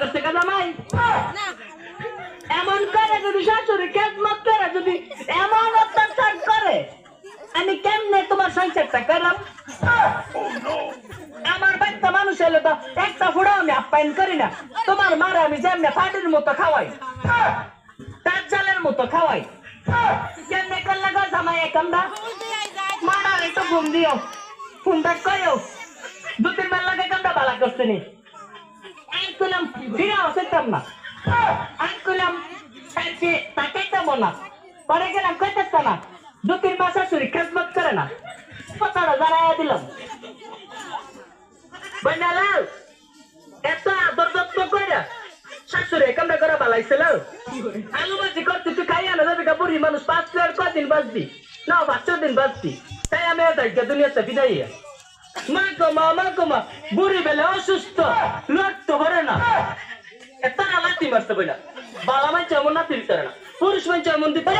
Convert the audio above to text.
করছে জামাই এমন করে যদি শাশুড়ি খেদমত করে যদি এমন অত্যাচার করে আমি কেমনে তোমার সংসারটা করলাম আমার বাচ্চা মানুষ হলে তো একটা ফুড়াও আমি আপ্যায়ন করি না তোমার মারে আমি যেমনে পাটির মতো খাওয়াই তার চালের মতো খাওয়াই কেমনে করলে গো জামাই একামটা মারার একটু ঘুম দিও ফোনটা কয়ও 2-3 বার লাগে কামটা ভালো করছে নি আমি কইলাম ফিরাও সেতাম না আমি কইলাম তাকে তেমন না পরে গেলাম কইতেছ না 2-3 মাস শাশুড়ি খেদমত করে না কথাটা জানাইয়া দিলাম বইনালাল এত আদর যত্ন করে শাশুড়ি কামটা করে বালাইছিল আলু ভাজি করতে তুই খাইয়া না যাবি বুড়ি মানুষ 5 প্লেট কদিন বাঁচবি না 5 দিন বাঁচবি তাই আমি দুনিয়াতে বিদায় মা কমা বুড়ি বেলে অসুস্থ লড়তে পারে না তারা লাঠি মারতে পারে না বালা মানুষ এমন নাতি দিতে না পুরুষ মানুষ এমন দিতে